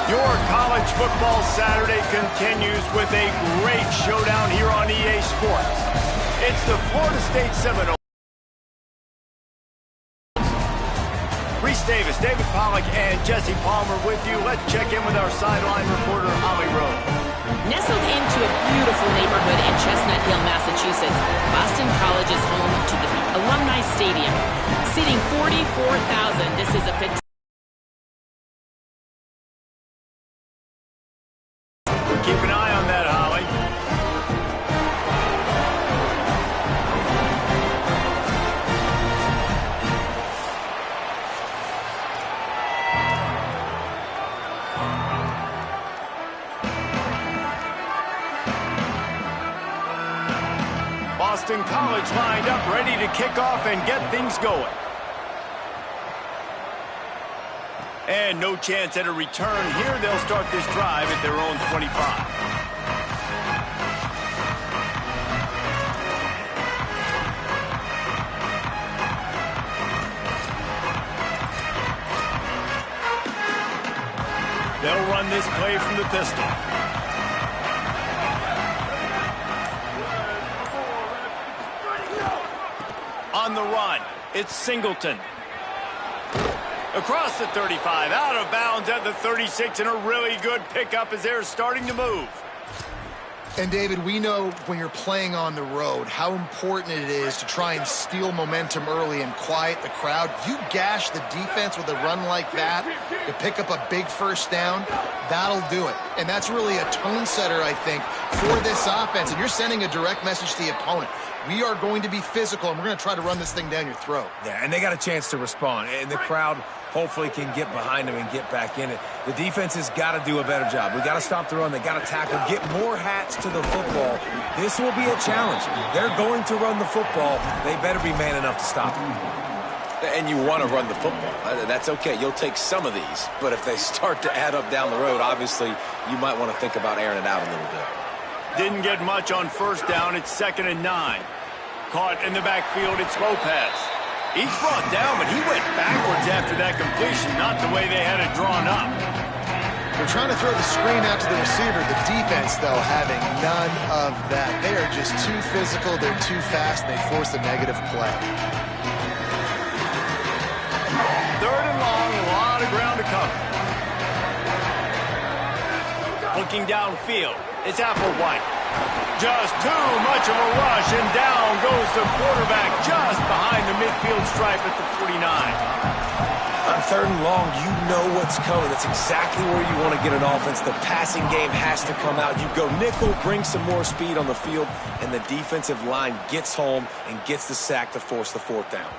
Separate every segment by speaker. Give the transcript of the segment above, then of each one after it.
Speaker 1: Your college football Saturday continues with a great showdown here on EA Sports. It's the Florida State Seminoles. Reese Davis, David Pollack, and Jesse Palmer with you. Let's check in with our sideline reporter, Holly Rowe.
Speaker 2: Nestled into a beautiful neighborhood in Chestnut Hill, Massachusetts, Boston College is home to the Alumni Stadium. Seating 44,000, this is a pit.
Speaker 1: Keep an eye on that, Holly. Boston College lined up, ready to kick off and get things going. And no chance at a return here. They'll start this drive at their own 25. They'll run this play from the pistol. On the run, it's Singleton. Across the 35, out of bounds at the 36, and a really good pickup as they're starting to move.
Speaker 3: And, David, we know when you're playing on the road how important it is to try and steal momentum early and quiet the crowd. You gash the defense with a run like that to pick up a big first down, that'll do it. And that's really a tone setter, I think, for this offense. And you're sending a direct message to the opponent. We are going to be physical, and we're going to try to run this thing down your throat.
Speaker 4: Yeah, and they got a chance to respond. And the crowd hopefully can get behind them and get back in it. The defense has got to do a better job. We got to stop the run. They got to tackle, get more hats to the football. This will be a challenge. They're going to run the football. They better be man enough to stop them.
Speaker 5: And you want to run the football. That's okay. You'll take some of these. But if they start to add up down the road, obviously you might want to think about airing it out a little bit.
Speaker 1: Didn't get much on first down. It's 2nd and 9. Caught in the backfield, it's Lopez. He's brought down, but he went backwards after that completion, not the way they had it drawn up.
Speaker 3: They're trying to throw the screen out to the receiver. The defense, though, having none of that. They are just too physical, they're too fast, and they force a negative play.
Speaker 1: 3rd and long, a lot of ground to cover. Looking downfield, it's Applewhite. Just too much of a rush, and down goes the quarterback just behind the midfield stripe at the 49.
Speaker 4: On 3rd and long, you know what's coming. That's exactly where you want to get an offense. The passing game has to come out. You go nickel, bring some more speed on the field, and the defensive line gets home and gets the sack to force the 4th down.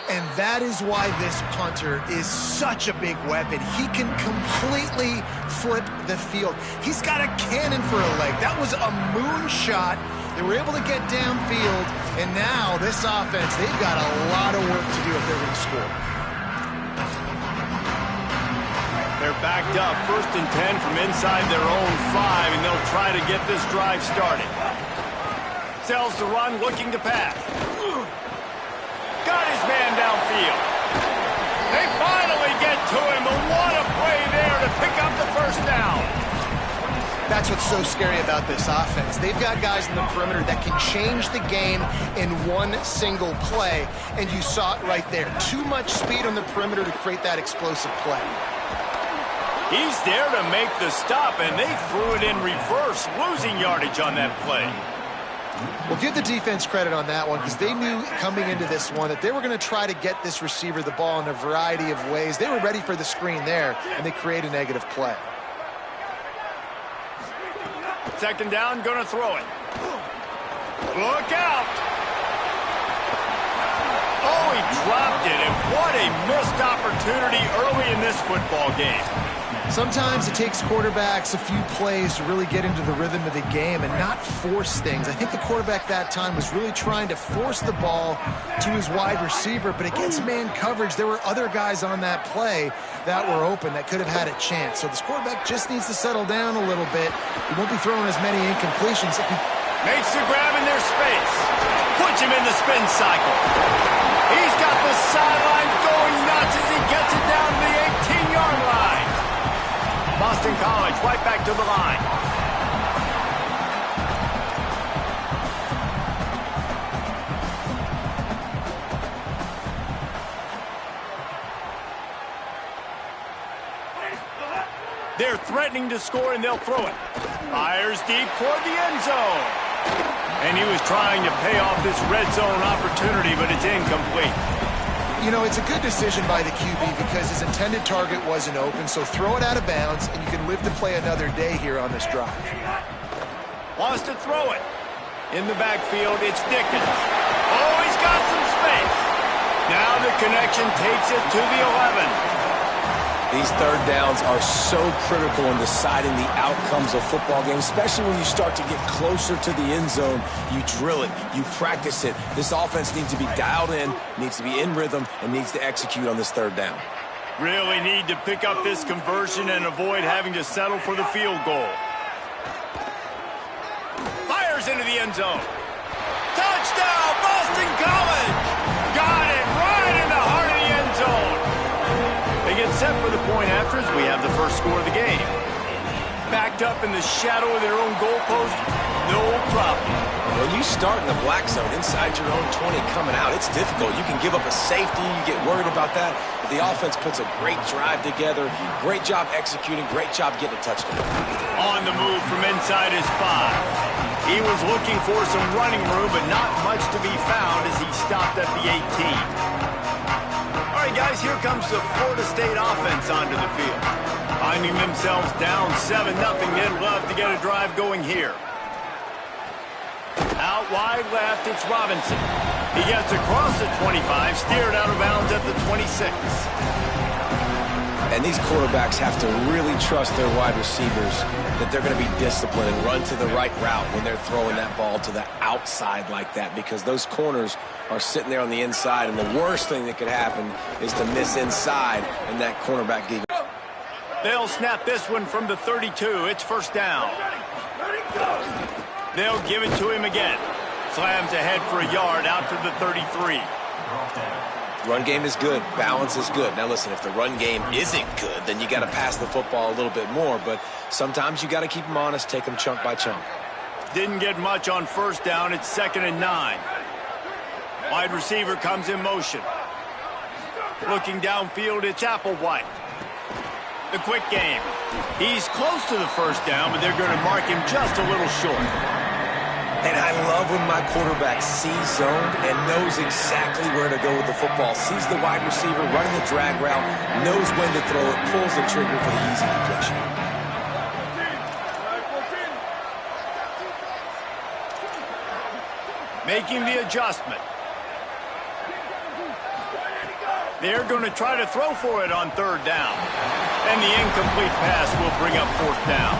Speaker 3: And that is why this punter is such a big weapon. He can completely flip the field. He's got a cannon for a leg. That was a moonshot. They were able to get downfield, and now this offense, they've got a lot of work to do if they're going to score.
Speaker 1: They're backed up, 1st and 10 from inside their own 5, and they'll try to get this drive started. Sells the run, looking to pass. Got his man downfield. They finally get to him, and what a play there to pick up the 1st down.
Speaker 3: That's what's so scary about this offense. They've got guys in the perimeter that can change the game in one single play, and you saw it right there. Too much speed on the perimeter to create that explosive play.
Speaker 1: He's there to make the stop, and they threw it in reverse, losing yardage on that play.
Speaker 3: Well, give the defense credit on that one because they knew coming into this one that they were going to try to get this receiver the ball in a variety of ways. They were ready for the screen there, and they create a negative play.
Speaker 1: 2nd down, going to throw it. Look out! Oh, he dropped it, and what a missed opportunity early in this football game.
Speaker 3: Sometimes it takes quarterbacks a few plays to really get into the rhythm of the game and not force things. I think the quarterback that time was really trying to force the ball to his wide receiver, but against man coverage, there were other guys on that play that were open that could have had a chance. So this quarterback just needs to settle down a little bit. He won't be throwing as many incompletions.
Speaker 1: Makes the grab in their space. Puts him in the spin cycle. He's got the sidelines going nuts as he gets it down to the 18-yard line. Boston Boston College right back to the line. They're threatening to score, and they'll throw it. Fires deep toward the end zone. And he was trying to pay off this red zone opportunity, but it's incomplete.
Speaker 3: You know, it's a good decision by the QB because his intended target wasn't open, so throw it out of bounds, and you can live to play another day here on this drive.
Speaker 1: Wants to throw it. In the backfield, it's Dickens. Oh, he's got some space. Now the connection takes it to the 11.
Speaker 5: These third downs are so critical in deciding the outcomes of football games, especially when you start to get closer to the end zone. You drill it, you practice it. This offense needs to be dialed in, needs to be in rhythm, and needs to execute on this third down.
Speaker 1: Really need to pick up this conversion and avoid having to settle for the field goal. Fires into the end zone. Touchdown, Boston College! Got it right in the heart of the end zone. They get set for the point after as we have the first score of the game. Backed up in the shadow of their own goalpost, no problem.
Speaker 5: When you start in the black zone inside your own 20 coming out, it's difficult. You can give up a safety, you get worried about that, but the offense puts a great drive together, great job executing, great job getting a touchdown.
Speaker 1: On the move from inside his 5. He was looking for some running room, but not much to be found as he stopped at the 18. All right, guys, here comes the Florida State offense onto the field. Finding themselves down 7-0, they'd love to get a drive going here. Out wide left, it's Robinson. He gets across the 25, steered out of bounds at the 26.
Speaker 5: And these quarterbacks have to really trust their wide receivers that they're going to be disciplined and run to the right route when they're throwing that ball to the outside like that, because those corners are sitting there on the inside, and the worst thing that could happen is to miss inside and that cornerback give.
Speaker 1: They'll snap this one from the 32. It's first down. They'll give it to him again. Slams ahead for a yard out to the 33.
Speaker 5: Run game is good. Balance is good. Now, listen, if the run game isn't good, then you got to pass the football a little bit more. But sometimes you got to keep them honest, take them chunk by chunk.
Speaker 1: Didn't get much on first down. It's 2nd and 9. Wide receiver comes in motion. Looking downfield, it's Applewhite. The quick game. He's close to the first down, but they're going to mark him just a little short.
Speaker 5: And I love when my quarterback sees zoned and knows exactly where to go with the football. Sees the wide receiver running the drag route, knows when to throw it, pulls the trigger for the easy completion.
Speaker 1: Making the adjustment. They're going to try to throw for it on 3rd down. And the incomplete pass will bring up 4th down.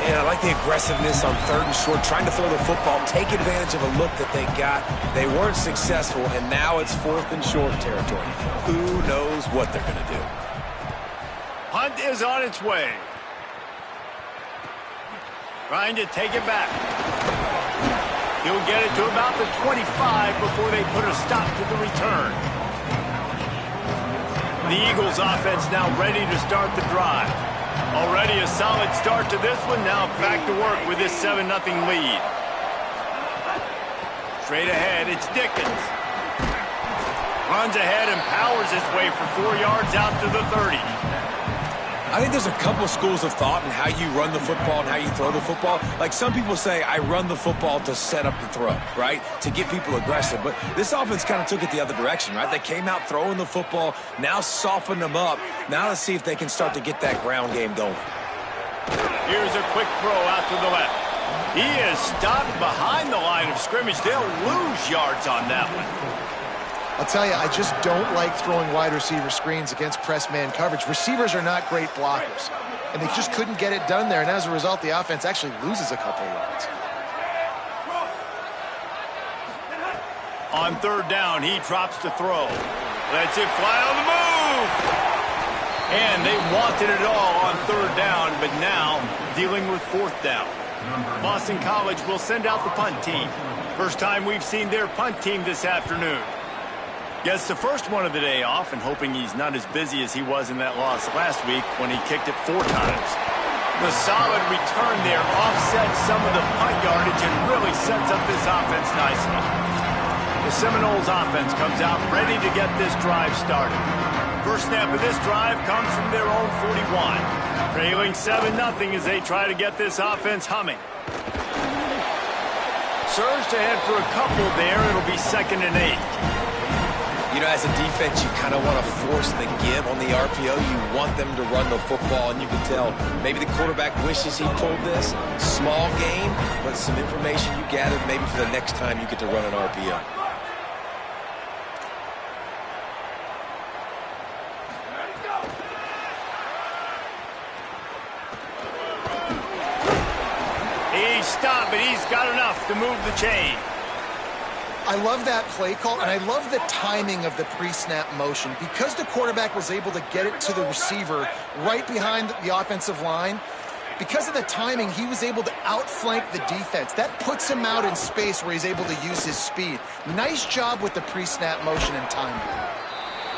Speaker 5: And I like the aggressiveness on 3rd and short, trying to throw the football, take advantage of a look that they got. They weren't successful, and now it's 4th and short territory. Who knows what they're going to do?
Speaker 1: Hunt is on its way. Trying to take it back. He'll get it to about the 25 before they put a stop to the return. The Eagles offense now ready to start the drive. Already a solid start to this one. Now back to work with this 7-0 lead. Straight ahead, it's Dickens. Runs ahead and powers his way for 4 yards out to the 30.
Speaker 5: I think there's a couple schools of thought in how you run the football and how you throw the football. Like some people say, I run the football to set up the throw, right? To get people aggressive. But this offense kind of took it the other direction, right? They came out throwing the football, now softened them up. Now let's see if they can start to get that ground game going.
Speaker 1: Here's a quick throw out to the left. He is stopped behind the line of scrimmage. They'll lose yards on that one.
Speaker 3: I'll tell you, I just don't like throwing wide receiver screens against press man coverage. Receivers are not great blockers, and they just couldn't get it done there, and as a result, the offense actually loses a couple of yards.
Speaker 1: On 3rd down, he drops to throw. Lets it fly on the move! And they wanted it all on 3rd down, but now dealing with 4th down. Boston College will send out the punt team. First time we've seen their punt team this afternoon. Gets the first one of the day off and hoping he's not as busy as he was in that loss last week when he kicked it 4 times. The solid return there offsets some of the punt yardage and really sets up this offense nicely. The Seminoles offense comes out ready to get this drive started. First snap of this drive comes from their own 41. Trailing 7-0 as they try to get this offense humming. Surge to head for a couple there. It'll be 2nd and 8.
Speaker 5: You know, as a defense, you kind of want to force the give on the RPO. You want them to run the football, and you can tell maybe the quarterback wishes he pulled this. Small gain, but some information you gathered maybe for the next time you get to run an RPO.
Speaker 1: He's stopped, but he's got enough to move the chain.
Speaker 3: I love that play call, and I love the timing of the pre-snap motion. Because the quarterback was able to get it to the receiver right behind the offensive line, because of the timing, he was able to outflank the defense. That puts him out in space where he's able to use his speed. Nice job with the pre-snap motion and timing.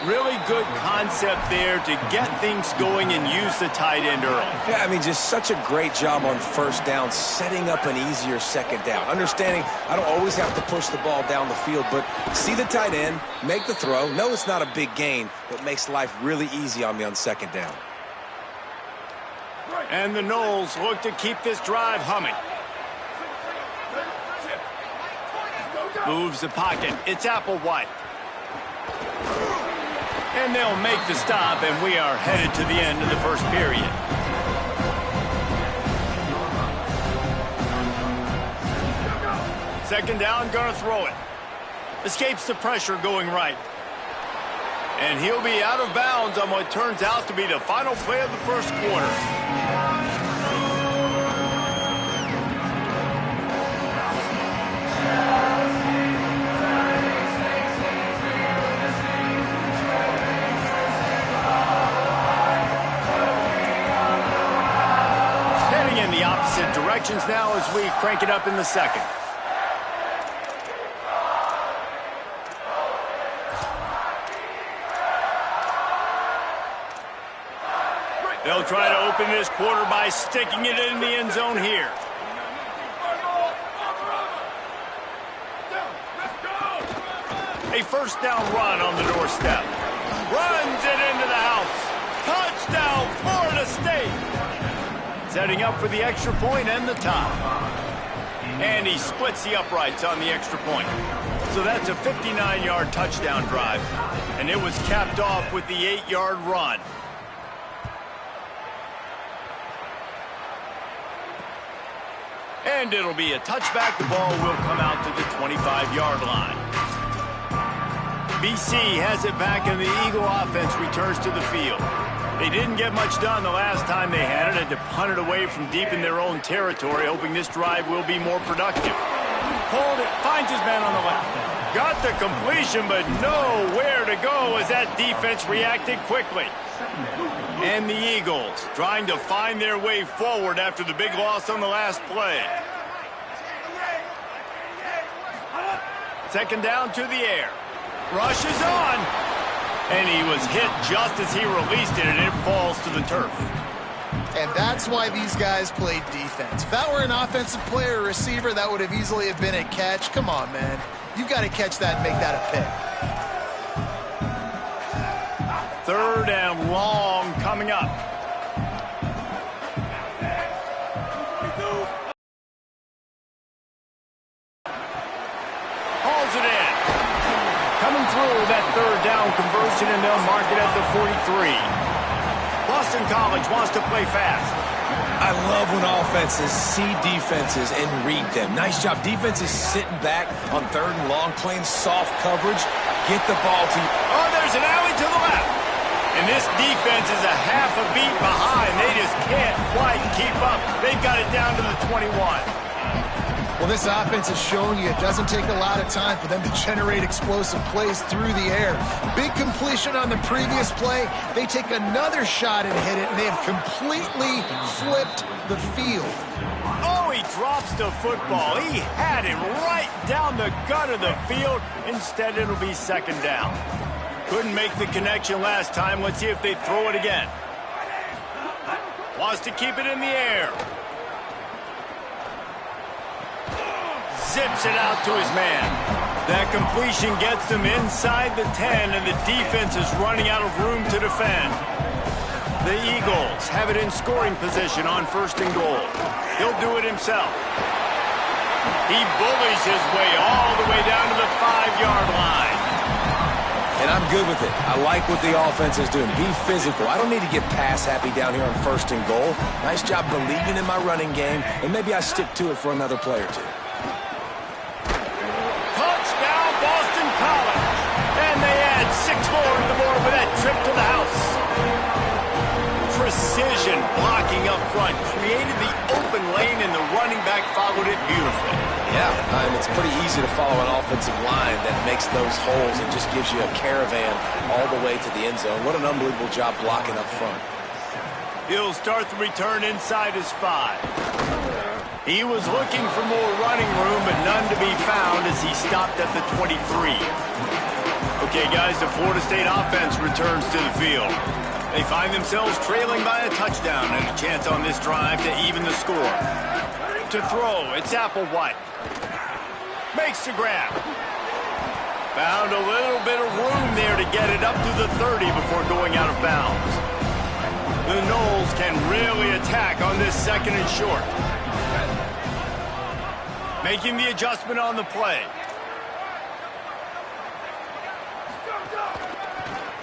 Speaker 1: Really good concept there to get things going and use the tight end early.
Speaker 5: Yeah, I mean, just such a great job on first down, setting up an easier second down. Understanding I don't always have to push the ball down the field, but see the tight end, make the throw. No, it's not a big gain, but makes life really easy on me on second down.
Speaker 1: And the Noles look to keep this drive humming. Moves the pocket. It's Applewhite. And they'll make the stop, and we are headed to the end of the first period. Second down, gonna throw it. Escapes the pressure going right. And he'll be out of bounds on what turns out to be the final play of the first quarter. Directions now as we crank it up in the second. They'll try to open this quarter by sticking it in the end zone here. A first down run on the doorstep. Runs it into the house. Touchdown, Florida State. Setting up for the extra point and the tie. And he splits the uprights on the extra point. So that's a 59-yard touchdown drive. And it was capped off with the 8-yard run. And it'll be a touchback. The ball will come out to the 25-yard line. BC has it back, and the Eagle offense returns to the field. They didn't get much done the last time they had it. Had to punt it away from deep in their own territory, hoping this drive will be more productive. Hold it, finds his man on the left. Got the completion, but nowhere to go as that defense reacted quickly. And the Eagles trying to find their way forward after the big loss on the last play. Second down to the air. Rush is on. And he was hit just as he released it, and it falls to the turf.
Speaker 3: And that's why these guys played defense. If that were an offensive player or receiver, that would have easily have been a catch. Come on, man. You've got to catch that and make that a pick.
Speaker 1: Third and long coming up. Hauls it in. Coming through that third down conversion, and they'll mark it at the 43. Boston College wants to play fast.
Speaker 5: I love when offenses see defenses and read them. Nice job. Defense is sitting back on third and long, playing soft coverage. Get the ball to you.
Speaker 1: Oh, there's an alley to the left. And this defense is a half a beat behind. They just can't quite keep up. They've got it down to the 21.
Speaker 3: Well, this offense has shown you it doesn't take a lot of time for them to generate explosive plays through the air. Big completion on the previous play. They take another shot and hit it, and they have completely flipped the field.
Speaker 1: Oh, he drops the football. He had it right down the gut of the field. Instead, it'll be second down. Couldn't make the connection last time. Let's see if they throw it again. Wants to keep it in the air. Zips it out to his man. That completion gets them inside the 10, and the defense is running out of room to defend. The Eagles have it in scoring position on 1st and goal. He'll do it himself. He bullies his way all the way down to the 5-yard line.
Speaker 5: And I'm good with it. I like what the offense is doing. Be physical. I don't need to get pass happy down here on 1st and goal. Nice job believing in my running game, and maybe I stick to it for another play or two.
Speaker 1: Touchdown, Boston College. And they add 6 more to the board with that trip to the house. Precision blocking up front created the open lane, and the running back followed it beautifully.
Speaker 5: Yeah, it's pretty easy to follow an offensive line that makes those holes and just gives you a caravan all the way to the end zone. What an unbelievable job blocking up front.
Speaker 1: He'll start the return inside his 5. He was looking for more running room, but none to be found as he stopped at the 23. Okay, guys, the Florida State offense returns to the field. They find themselves trailing by a touchdown and a chance on this drive to even the score. To throw, it's Applewhite. Makes the grab. Found a little bit of room there to get it up to the 30 before going out of bounds. The Noles can really attack on this 2nd and short. Making the adjustment on the play.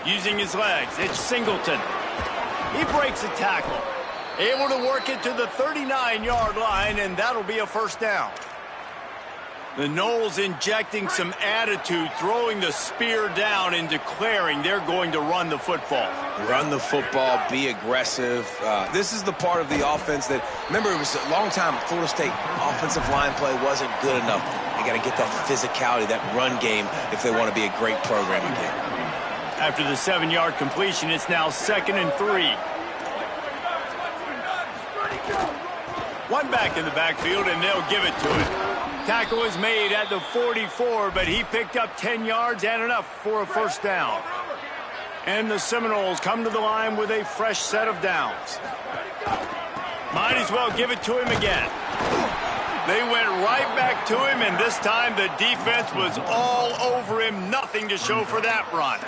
Speaker 1: Using his legs, it's Singleton. He breaks a tackle. Able to work it to the 39-yard line, and that'll be a 1st down. The Noles injecting some attitude, throwing the spear down and declaring they're going to run the football.
Speaker 5: Run the football, be aggressive. This is the part of the offense that, remember, it was a long time Florida State offensive line play wasn't good enough. They got to get that physicality, that run game, if they want to be a great program again.
Speaker 1: After the 7-yard completion, it's now 2nd and 3. One back in the backfield, and they'll give it to him. Tackle was made at the 44, but he picked up 10 yards and enough for a 1st down. And the Seminoles come to the line with a fresh set of downs. Might as well give it to him again. They went right back to him, and this time the defense was all over him. Nothing to show for that run.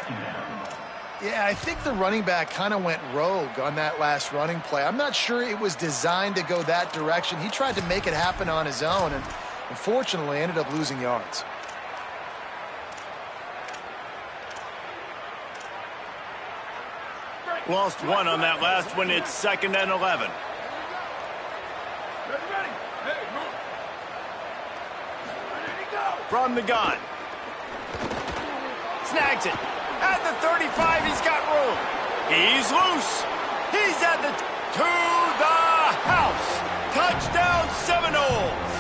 Speaker 3: Yeah, I think the running back kind of went rogue on that last running play. I'm not sure it was designed to go that direction. He tried to make it happen on his own, and unfortunately ended up losing yards.
Speaker 1: Lost 1 on that last one. It's 2nd and 11. From the gun. Snags it. At the 35, he's got room. He's loose. He's at the to the house. Touchdown, Seminoles.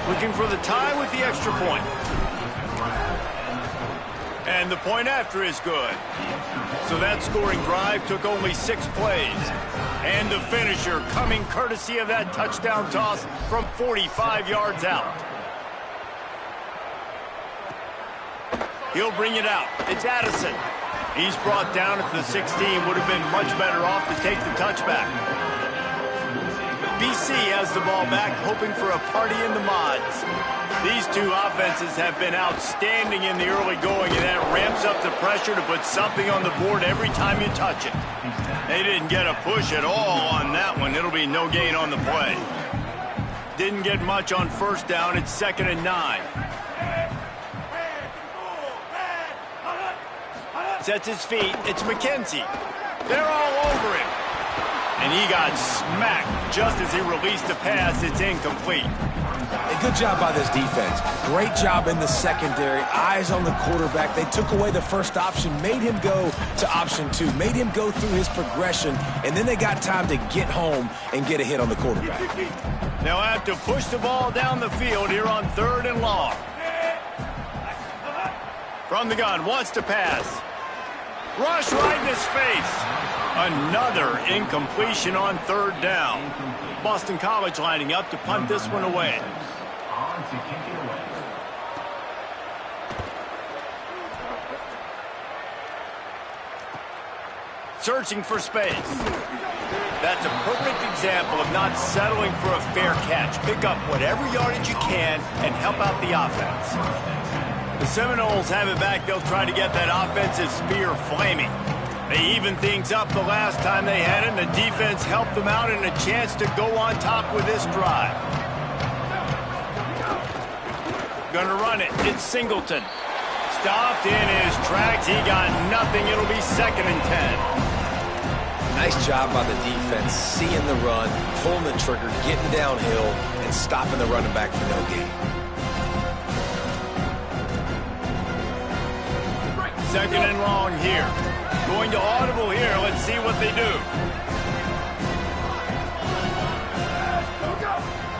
Speaker 1: Looking for the tie with the extra point. And the point after is good. So that scoring drive took only 6 plays. And the finisher coming courtesy of that touchdown toss from 45 yards out. He'll bring it out. It's Addison. He's brought down at the 16. Would have been much better off to take the touchback. BC has the ball back, hoping for a party in the mods. These two offenses have been outstanding in the early going, and that ramps up the pressure to put something on the board every time you touch it. They didn't get a push at all on that one. It'll be no gain on the play. Didn't get much on 1st down. It's 2nd and 9. Sets his feet. It's McKenzie. They're all over him. And he got smacked just as he released the pass. It's incomplete.
Speaker 5: A good job by this defense. Great job in the secondary. Eyes on the quarterback. They took away the first option, made him go to option 2, made him go through his progression, and then they got time to get home and get a hit on the quarterback.
Speaker 1: They'll have to push the ball down the field here on 3rd and long. From the gun, wants to pass. Rush right in his face. Another incompletion on 3rd down. Boston College lining up to punt this one away. Searching for space. That's a perfect example of not settling for a fair catch. Pick up whatever yardage you can and help out the offense. The Seminoles have it back. They'll try to get that offensive spear flaming. They evened things up the last time they had it, and the defense helped them out and a chance to go on top with this drive. Gonna run it. It's Singleton. Stopped in his tracks. He got nothing. It'll be 2nd and 10.
Speaker 4: Nice job by the defense, seeing the run, pulling the trigger, getting downhill, and stopping the running back for no gain.
Speaker 1: 2nd and long here. Going to audible here. Let's see what they do.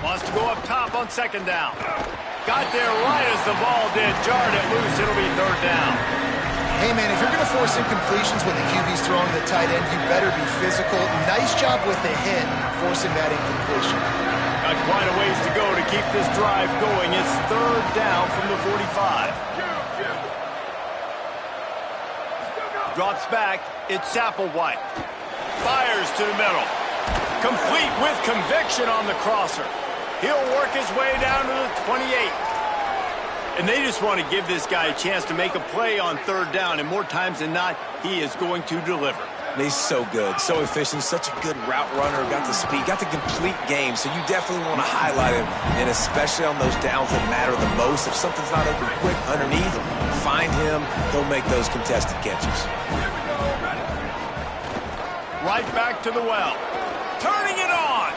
Speaker 1: Wants to go up top on 2nd down. Got there right as the ball did. Jarred it loose. It'll be 3rd down.
Speaker 3: Hey, man, if you're going to force incompletions when the QB's throwing to the tight end, you better be physical. Nice job with the hit, forcing that incompletion.
Speaker 1: Got quite a ways to go to keep this drive going. It's 3rd down from the 45. Drops back. It's Applewhite. Fires to the middle. Complete with conviction on the crosser. He'll work his way down to the 28. And they just want to give this guy a chance to make a play on 3rd down, and more times than not, he is going to deliver.
Speaker 4: He's so good, so efficient, such a good route runner, got the speed, got the complete game, so you definitely want to highlight him, and especially on those downs that matter the most. If something's not open quick underneath, find him, he'll make those contested catches.
Speaker 1: Right back to the well. Turning it on.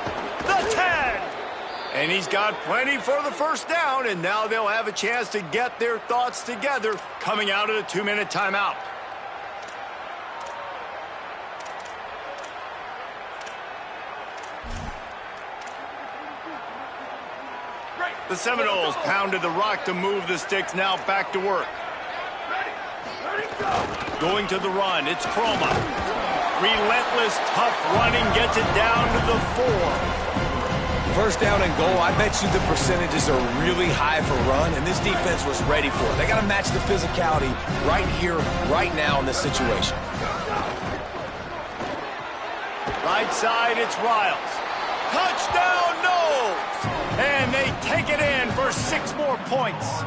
Speaker 1: The 10. And he's got plenty for the 1st down, and now they'll have a chance to get their thoughts together coming out of the 2-minute timeout. The Seminoles pounded the rock to move the sticks, now back to work. Going to the run, it's Chroma. Relentless, tough running, gets it down to the 4.
Speaker 4: 1st down and goal, I bet you the percentages are really high for run, and this defense was ready for it. They got to match the physicality right here, right now in this situation.
Speaker 1: Right side, it's Riles. Touchdown, Noles! And they take it in for 6 more points.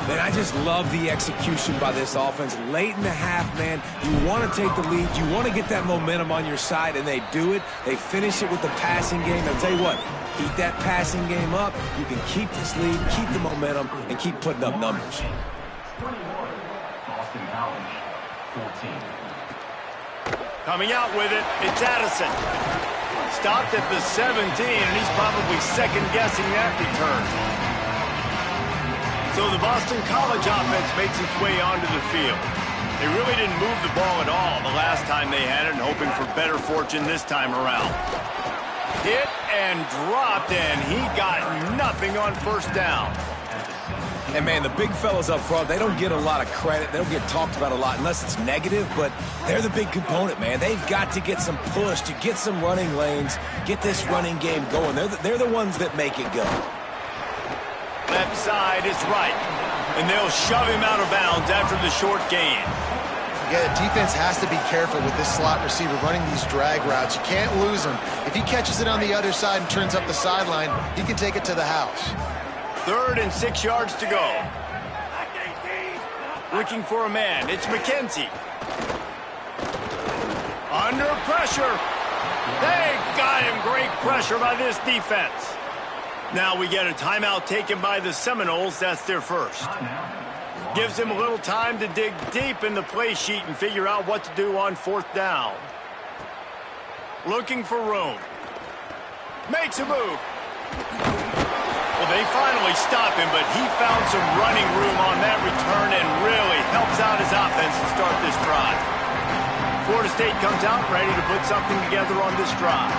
Speaker 4: Man, I just love the execution by this offense. Late in the half, man, you want to take the lead. You want to get that momentum on your side, and they do it. They finish it with the passing game. I'll tell you what, keep that passing game up. You can keep this lead, keep the momentum, and keep putting up numbers.
Speaker 6: Boston College, 14.
Speaker 1: Coming out with it, it's Addison. Stopped at the 17, and he's probably second-guessing that return. So the Boston College offense makes its way onto the field. They really didn't move the ball at all the last time they had it, and hoping for better fortune this time around. Hit and dropped, and he got nothing on 1st down.
Speaker 4: And, man, the big fellas up front, they don't get a lot of credit. They don't get talked about a lot unless it's negative, but they're the big component, man. They've got to get some push, to get some running lanes, get this running game going. They're the ones that make it go.
Speaker 1: Left side is right, and they'll shove him out of bounds after the short gain.
Speaker 3: Yeah, the defense has to be careful with this slot receiver running these drag routes. You can't lose him. If he catches it on the other side and turns up the sideline, he can take it to the house.
Speaker 1: 3rd and 6 yards to go. Looking for a man. It's McKenzie. Under pressure. They got him. Great pressure by this defense. Now we get a timeout taken by the Seminoles. That's their 1st. Gives them a little time to dig deep in the play sheet and figure out what to do on 4th down. Looking for room. Makes a move. Well, they finally stop him, but he found some running room on that return and really helps out his offense to start this drive. Florida State comes out ready to put something together on this drive.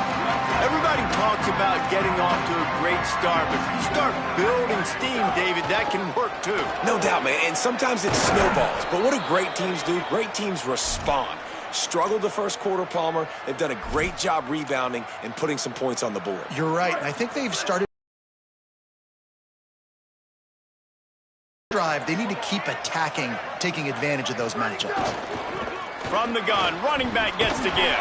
Speaker 1: Everybody talks about getting off to a great start, but if you start building steam, David, that can work too.
Speaker 4: No doubt, man, and sometimes it snowballs. But what do great teams do? Great teams respond. Struggled the 1st quarter, Palmer. They've done a great job rebounding and putting some points on the board.
Speaker 3: You're right, and I think they've started drive. They need to keep attacking, taking advantage of those matchups.
Speaker 1: From the gun, running back gets to give.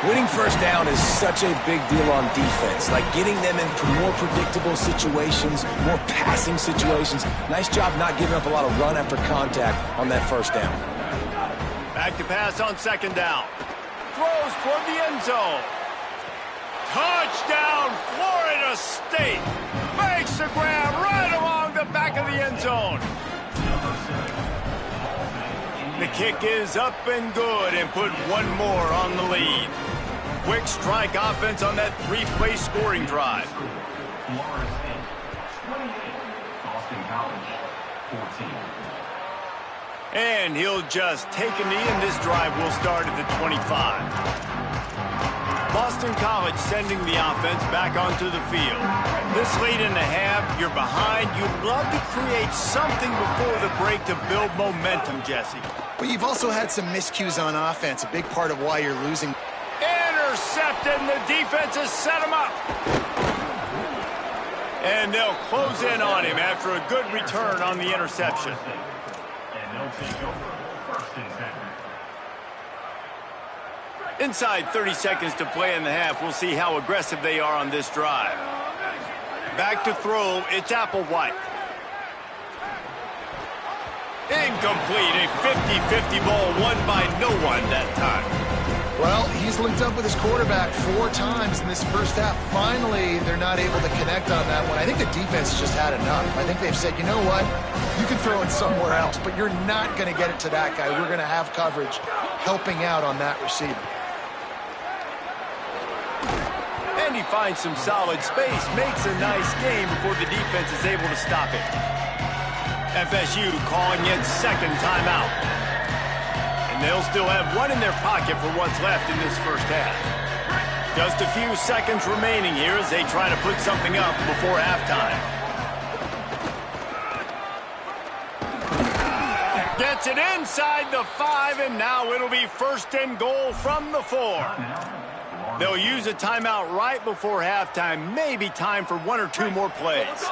Speaker 5: Winning first down is such a big deal on defense, like getting them into more predictable situations, more passing situations. Nice job not giving up a lot of run after contact on that first down.
Speaker 1: Back to pass on second down. Throws toward the end zone. Touchdown, Florida State. Makes the grab right along the back of the end zone. The kick is up and good and put one more on the lead. Quick strike offense on that three-play scoring drive.
Speaker 6: Florida State, 28. Boston College, 14.
Speaker 1: And he'll just take a knee, and this drive will start at the 25. Boston College sending the offense back onto the field. This late in the half, you're behind. You'd love to create something before the break to build momentum, Jesse.
Speaker 3: But you've also had some miscues on offense, a big part of why you're losing.
Speaker 1: Intercepted, and the defense has set him up. And they'll close in on him after a good return on the interception.
Speaker 6: And they'll take over first and 10.
Speaker 1: Inside 30 seconds to play in the half. We'll see how aggressive they are on this drive. Back to throw. It's Applewhite. Incomplete. A 50-50 ball won by no one that time.
Speaker 3: Well, he's linked up with his quarterback 4 times in this first half. Finally, they're not able to connect on that one. I think the defense just had enough. I think they've said, you know what? You can throw it somewhere else, but you're not going to get it to that guy. We're going to have coverage helping out on that receiver.
Speaker 1: And he finds some solid space, makes a nice game before the defense is able to stop it. FSU calling its second timeout. And they'll still have one in their pocket for what's left in this first half. Just a few seconds remaining here as they try to put something up before halftime. Gets it inside the 5, and now it'll be first and goal from the 4. They'll use a timeout right before halftime. Maybe time for 1 or 2 more plays.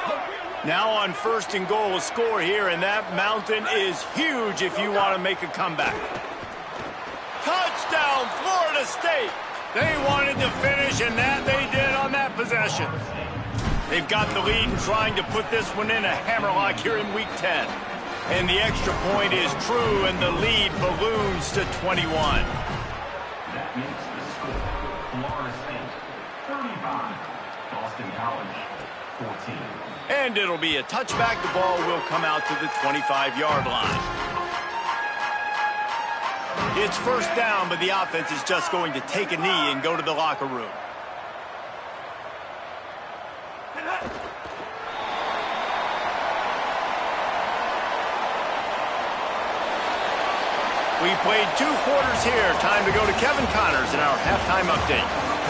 Speaker 1: Now on first and goal, a score here, and that mountain is huge if you want to make a comeback. Touchdown, Florida State. They wanted to finish, and that they did on that possession. They've got the lead and trying to put this one in a hammerlock here in Week 10. And the extra point is true, and the lead balloons to 21.
Speaker 6: That makes the score Florida State, 35. Boston College, 14.
Speaker 1: And it'll be a touchback. The ball will come out to the 25-yard line. It's first down, but the offense is just going to take a knee and go to the locker room. We've played 2 quarters here. Time to go to Kevin Connors in our halftime update.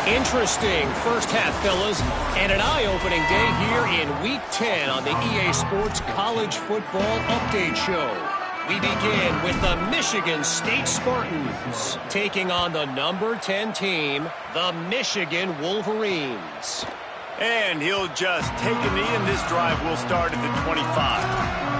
Speaker 7: Interesting first half, fellas, and an eye-opening day here in Week 10 on the EA Sports College Football Update Show. We begin with the Michigan State Spartans taking on the number 10 team, the Michigan Wolverines.
Speaker 1: And he'll just take a knee, and this drive will start at the 25.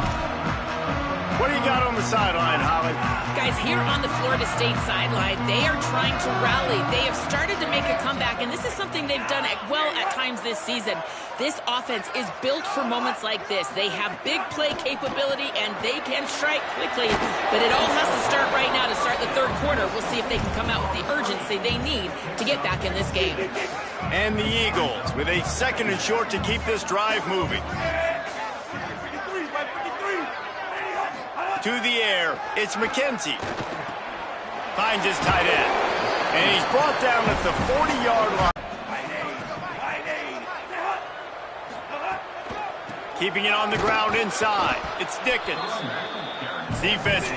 Speaker 1: What do you got on the sideline, Holly?
Speaker 2: Guys, here on the Florida State sideline, they are trying to rally. They have started to make a comeback, and this is something they've done well at times this season. This offense is built for moments like this. They have big play capability, and they can strike quickly, but it all has to start right now to start the third quarter. We'll see if they can come out with the urgency they need to get back in this game.
Speaker 1: And the Eagles with a second and short to keep this drive moving. To the air, it's McKenzie. Finds his tight end. And he's brought down at the 40-yard line. Keeping it on the ground inside. It's Dickens. Defense